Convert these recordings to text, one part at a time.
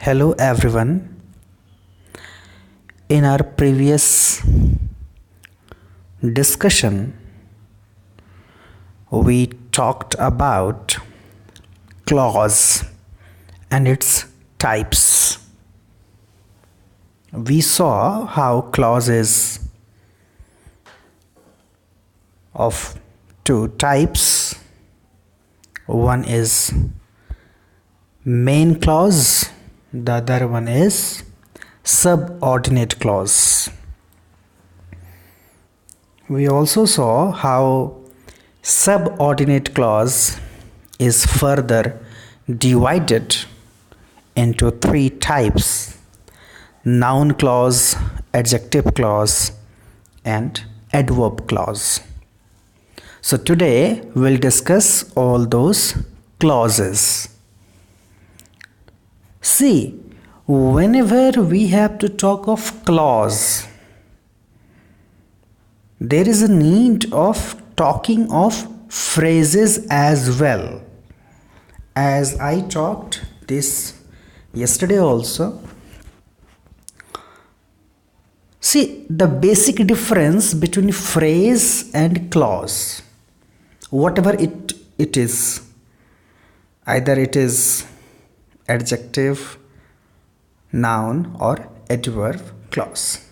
Hello everyone. In our previous discussion, we talked about clause and its types. We saw how clause is of two types. One is main clause, the other one is subordinate clause. We also saw how subordinate clause is further divided into three types: noun clause, adjective clause, and adverb clause. So today we'll discuss all those clauses. See, whenever we have to talk of clause, there is a need of talking of phrases as well. As I talked this yesterday also. See, the basic difference between phrase and clause, whatever it is, either it is adjective, noun, or adverb clause.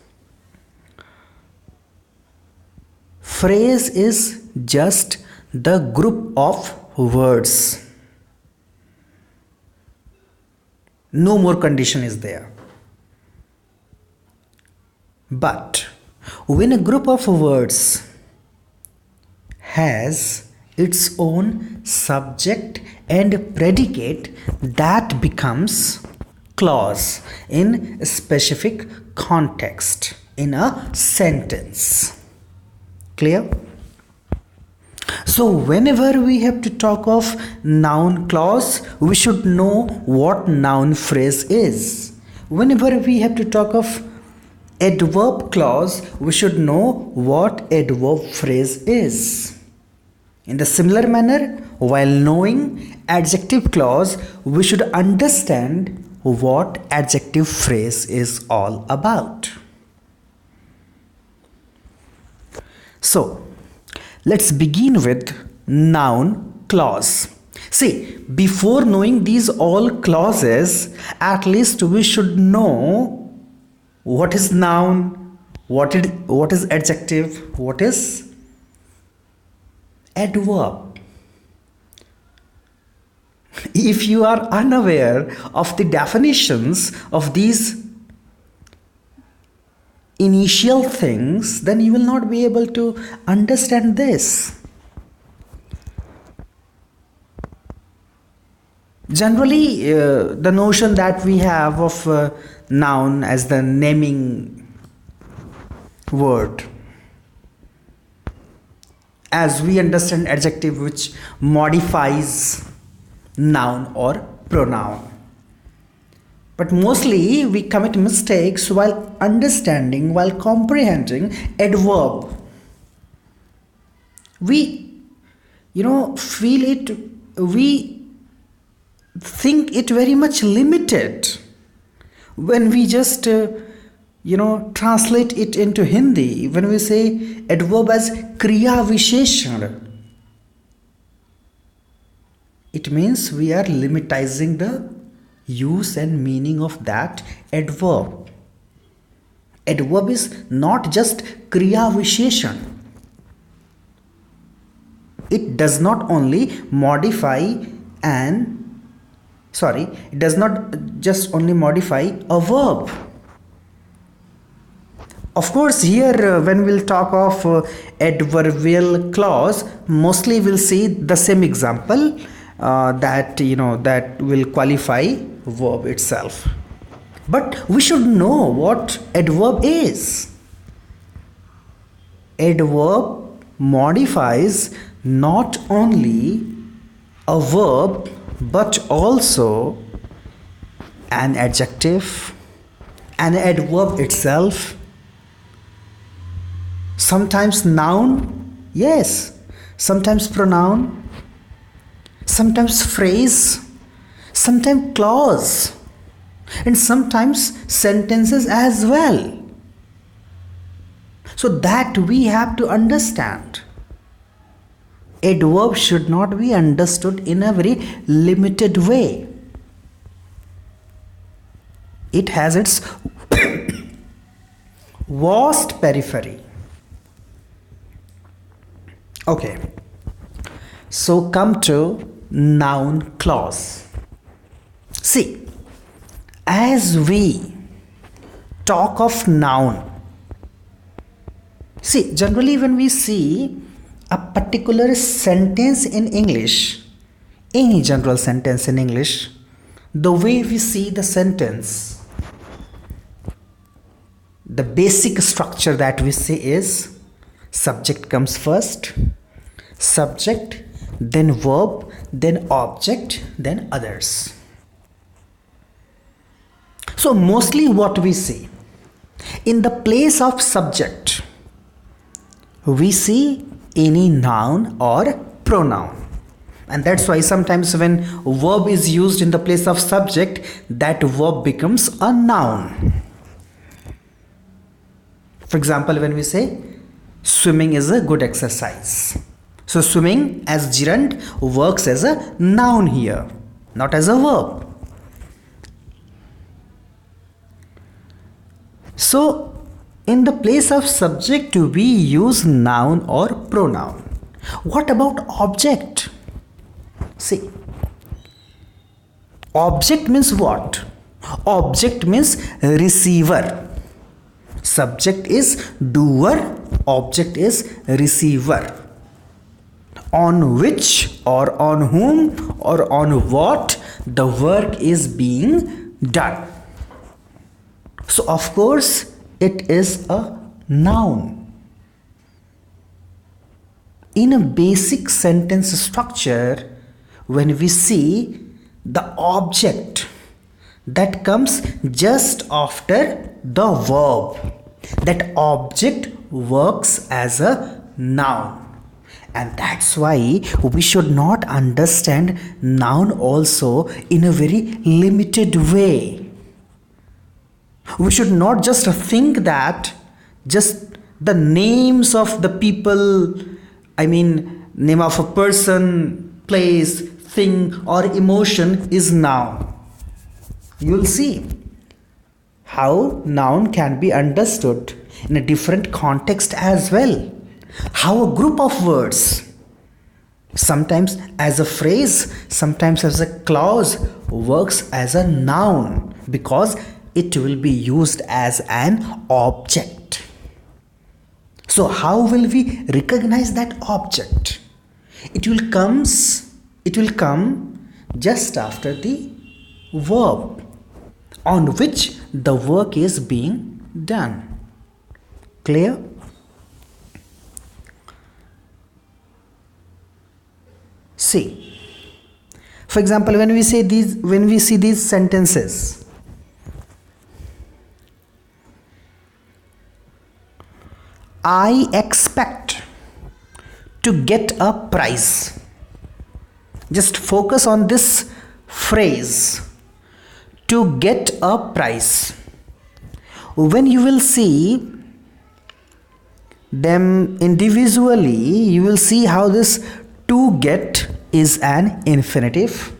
Phrase is just the group of words. No more condition is there. But when a group of words has its own subject and predicate, that becomes clause in a specific context, in a sentence. Clear? So whenever we have to talk of noun clause, we should know what noun phrase is. Whenever we have to talk of adverb clause, we should know what adverb phrase is. In the similar manner, while knowing adjective clause, we should understand what adjective phrase is all about. So, let's begin with noun clause. See, before knowing these all clauses, at least we should know what is noun, what is adjective, what is adverb. If you are unaware of the definitions of these initial things, then you will not be able to understand this. Generally, the notion that we have of noun as the naming word, as we understand adjective which modifies noun or pronoun. But mostly we commit mistakes while understanding, while comprehending adverb. We, feel it, we think it very much limited when we just, translate it into Hindi. When we say adverb as kriya visheshan, it means we are limitizing the use and meaning of that adverb. Adverb is not just kriya visheshan. It does not only modify it does not just only modify a verb. Of course, here when we'll talk of adverbial clause, mostly we'll see the same example that will qualify verb itself. But we should know what adverb is. Adverb modifies not only a verb but also an adjective, an adverb itself, sometimes noun, yes, sometimes pronoun, sometimes phrase, sometimes clause. and sometimes sentences as well. So that we have to understand. Adverb should not be understood in a very limited way. It has its vast periphery. Okay, so come to noun clause. See, as we talk of noun, see, generally when we see a particular sentence in English, any general sentence in English, the way we see the sentence, the basic structure that we see is subject comes first, subject, then verb, then object, then others. So mostly what we see, in the place of subject, we see any noun or pronoun. And that's why sometimes when verb is used in the place of subject, that verb becomes a noun. For example, when we say swimming is a good exercise. So swimming as gerund works as a noun here, not as a verb. So in the place of subject we use noun or pronoun. What about object? See, object means what? Object means receiver. Subject is doer, object is receiver. On which or on whom or on what the work is being done. So of course it is a noun. In a basic sentence structure, when we see the object that comes just after the verb, that object works as a noun. And that's why we should not understand noun also in a very limited way. We should not just think that just the names of the people, name of a person, place, thing or emotion is noun. You'll see how noun can be understood in a different context as well. How a group of words, sometimes as a phrase, sometimes as a clause, works as a noun because it will be used as an object. So how will we recognize that object? It will come just after the verb on which the work is being done. Clear? See, for example, when we see these sentences, I expect to get a prize. Just focus on this phrase, to get a prize. When you will see them individually, you will see how this to get is an infinitive,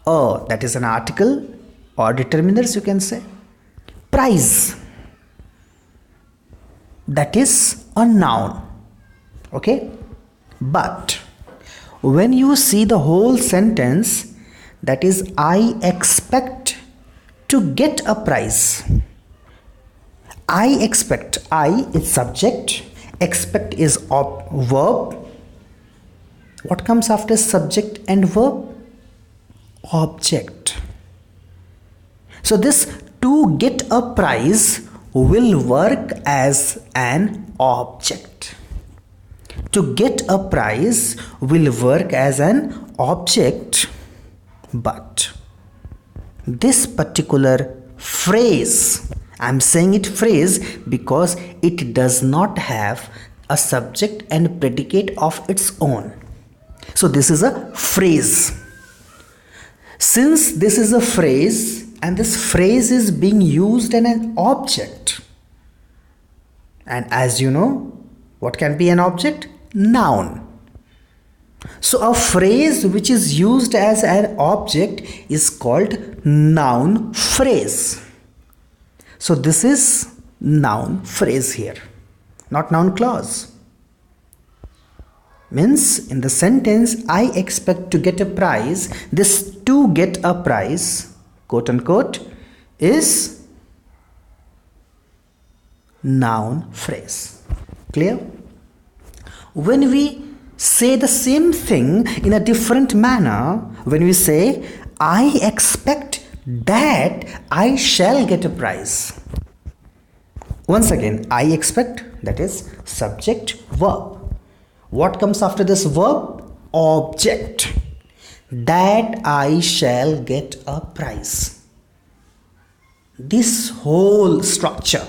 that is an article or determiners, you can say. Prize, that is a noun. Okay, but when you see the whole sentence, that is I expect to get a prize. I expect, I is subject, expect is verb. What comes after subject and verb? Object. So this to get a prize will work as an object. To get a prize will work as an object, but this particular phrase, I'm saying it phrase because it does not have a subject and predicate of its own. So this is a phrase. Since this is a phrase, and this phrase is being used in an object. And as you know, what can be an object? Noun. So a phrase which is used as an object is called noun phrase. So this is noun phrase here, not noun clause. Means in the sentence, I expect to get a prize, this to get a prize, quote unquote, is noun phrase. Clear? When we say the same thing in a different manner, when we say, I expect that I shall get a prize. Once again, I expect, that is subject verb. What comes after this verb? Object. That I shall get a prize. This whole structure,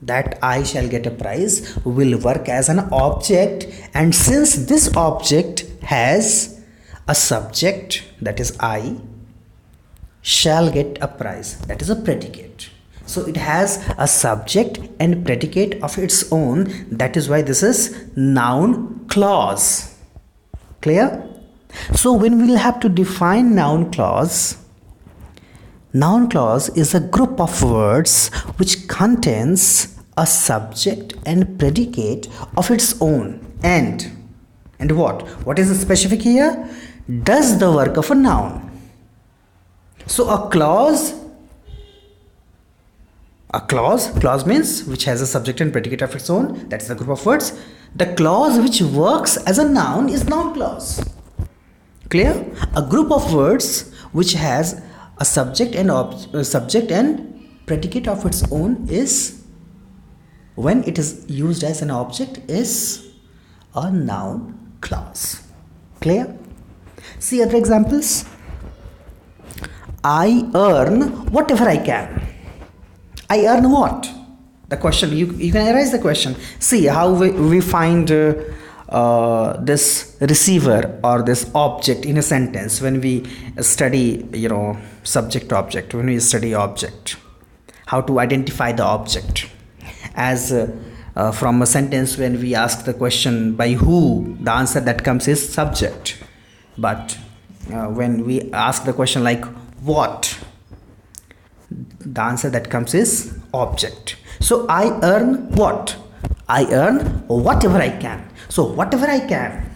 that I shall get a prize, will work as an object, and since this object has a subject, that is I, shall get a prize, that is a predicate. So it has a subject and predicate of its own. That is why this is noun clause. Clear? So when we will have to define noun clause is a group of words which contains a subject and predicate of its own. And what? What is the specific here? Does the work of a noun. So a clause means which has a subject and predicate of its own. That's the group of words. The clause which works as a noun is noun clause. Clear? A group of words which has a subject and predicate of its own is, when it is used as an object, is a noun clause. Clear? See other examples. I earn whatever I can. I earn what? The question, you can arise the question. See how we find this receiver or this object in a sentence when we study, subject object, when we study object. How to identify the object. As from a sentence, when we ask the question by who, the answer that comes is subject. But when we ask the question like what, the answer that comes is object. So I earn what? I earn whatever I can. So whatever I can.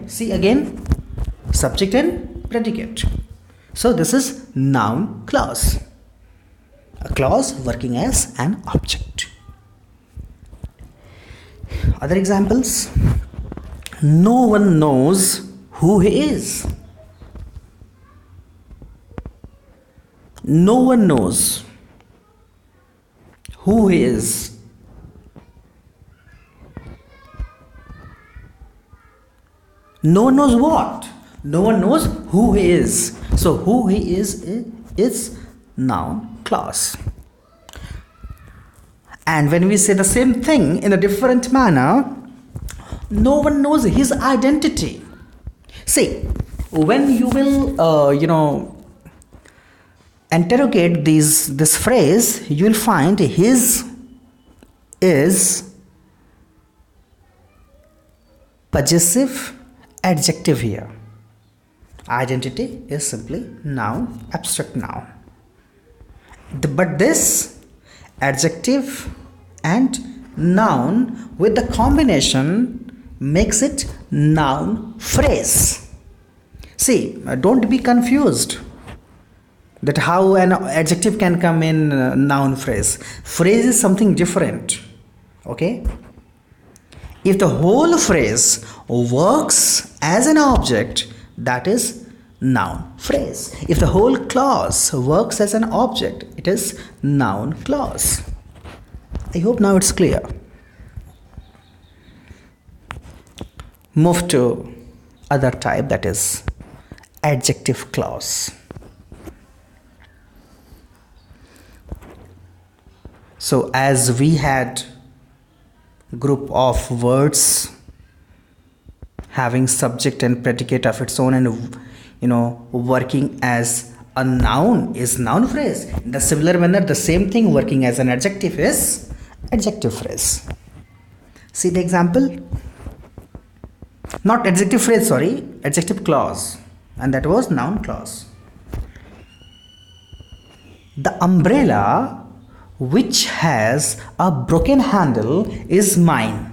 See again, subject and predicate. So this is noun clause. A clause working as an object. Other examples. No one knows who he is. No one knows who he is. No one knows what? No one knows who he is. So who he is noun clause. And when we say the same thing in a different manner, no one knows his identity. See, when you will interrogate this phrase, you will find his is possessive adjective here. Identity is simply noun, abstract noun. But this adjective and noun with the combination makes it noun phrase. See, don't be confused that how an adjective can come in noun phrase. Phrase is something different. Okay? If the whole phrase works as an object, that is noun phrase. If the whole clause works as an object, it is noun clause. I hope now it's clear. Move to other type, that is adjective clause. So as we had group of words having subject and predicate of its own and working as A noun is noun phrase. In the similar manner, the same thing working as an adjective is adjective phrase. See the example? Not adjective phrase, sorry, adjective clause. And that was noun clause. The umbrella which has a broken handle is mine.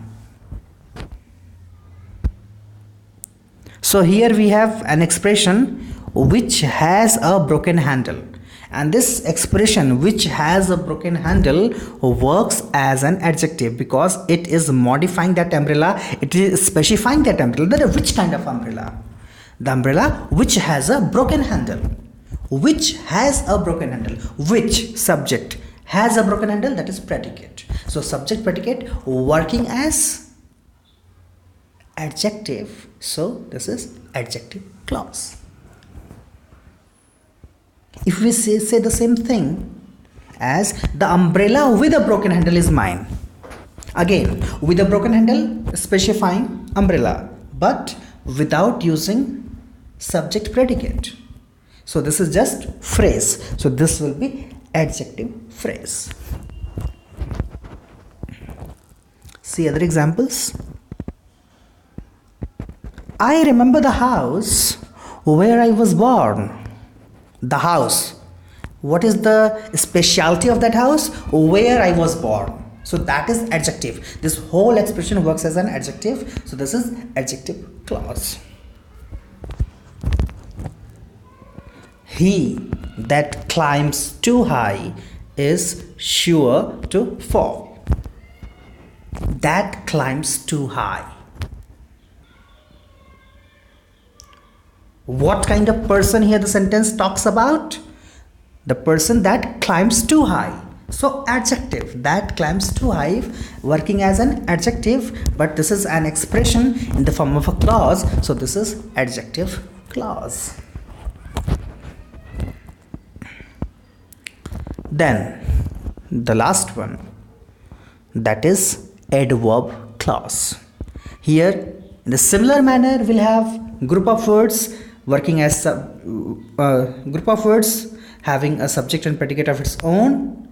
So here we have an expression which has a broken handle, and this expression which has a broken handle works as an adjective because it is modifying that umbrella, it is specifying that umbrella. Which kind of umbrella? The umbrella which has a broken handle. Which has a broken handle. Which subject has a broken handle, that is predicate. So subject predicate working as adjective. So this is adjective clause. If we say the same thing as the umbrella with a broken handle is mine. Again, with a broken handle specifying umbrella, but without using subject predicate. So this is just phrase. So this will be adjective phrase. See other examples. I remember the house where I was born. The house. What is the specialty of that house? Where I was born. So that is adjective. This whole expression works as an adjective. So this is adjective clause. He that climbs too high is sure to fall. That climbs too high. What kind of person here the sentence talks about? The person that climbs too high. So adjective, that climbs too high, working as an adjective, but this is an expression in the form of a clause. So this is adjective clause. Then the last one, that is adverb clause. Here in a similar manner we'll have group of words working as group of words having a subject and predicate of its own,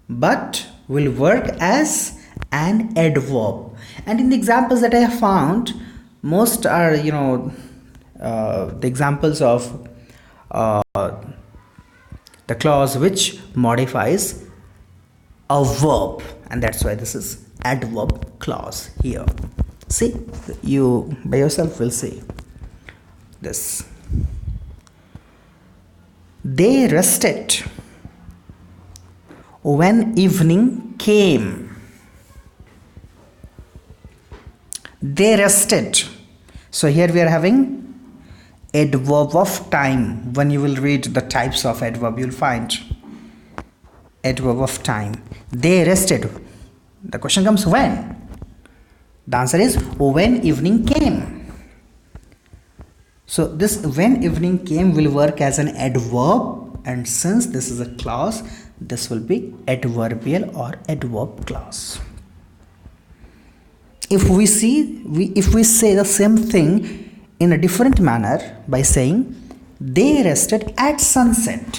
but will work as an adverb. And in the examples that I have found, most are the examples of the clause which modifies a verb, and that's why this is adverb clause here. See, you by yourself will see this. They rested when evening came. They rested. So here we are having adverb of time. When you will read the types of adverb, you'll find adverb of time. They rested. The question comes when? The answer is when evening came. So this when evening came will work as an adverb, and since this is a clause, this will be adverbial or adverb clause. If we say the same thing in a different manner by saying they rested at sunset.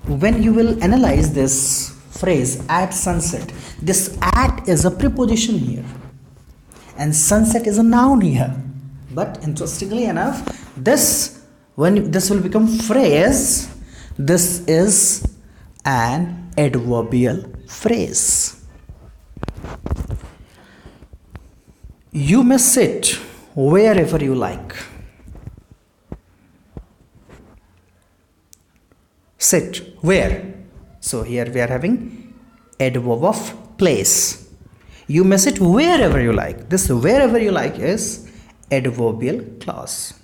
When you will analyze this phrase at sunset, this at is a preposition here and sunset is a noun here. But interestingly enough, when this will become phrase, this is an adverbial phrase. You may sit wherever you like. Sit where? So here we are having adverb of place. You may sit wherever you like. This wherever you like is adverbial clause.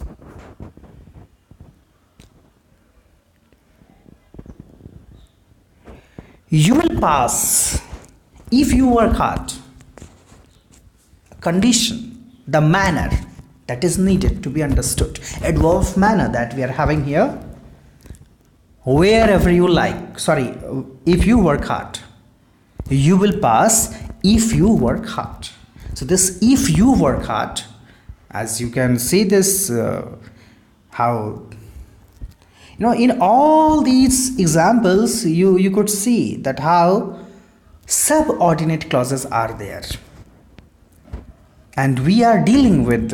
You will pass if you work hard. Condition, the manner that is needed to be understood. Adverb of manner that we are having here. Wherever you like. Sorry, if you work hard. You will pass if you work hard. So this if you work hard, as you can see this how In all these examples, you could see that how subordinate clauses are there. And we are dealing with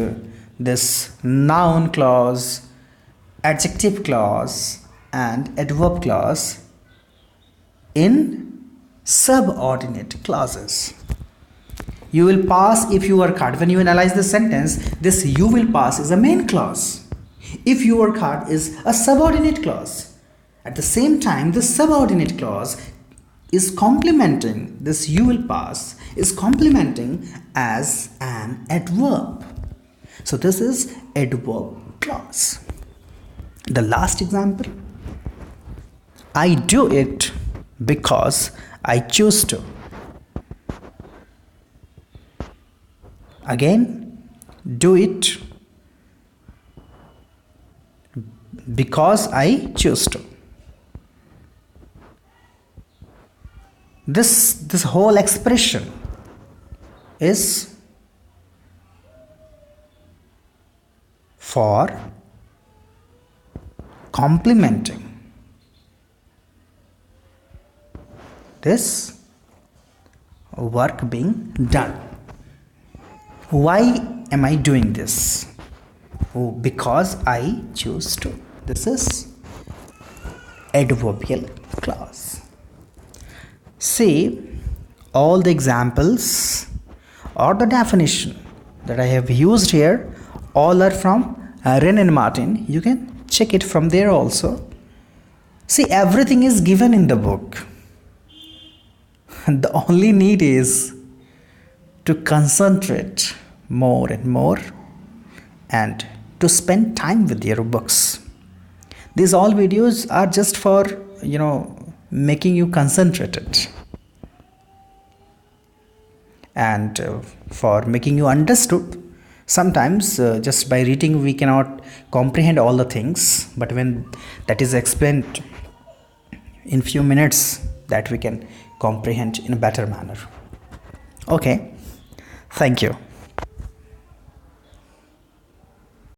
this noun clause, adjective clause, and adverb clause in subordinate clauses. You will pass if you work hard. When you analyze the sentence, this you will pass is a main clause. If you work hard is a subordinate clause. At the same time, the subordinate clause is complementing this you will pass, is complementing as an adverb. So this is adverb clause. The last example, I do it because I choose to. Again, do it because I choose to. This whole expression is for complementing this work being done. Why am I doing this? Oh, because I choose to. This is adverbial clause. See, all the examples or the definition that I have used here, all are from Wren and Martin. You can check it from there also. See, everything is given in the book. The only need is to concentrate more and more and to spend time with your books. These all videos are just for, making you concentrated and for making you understood. Sometimes just by reading we cannot comprehend all the things, but when that is explained in few minutes, that we can comprehend in a better manner. Okay, thank you.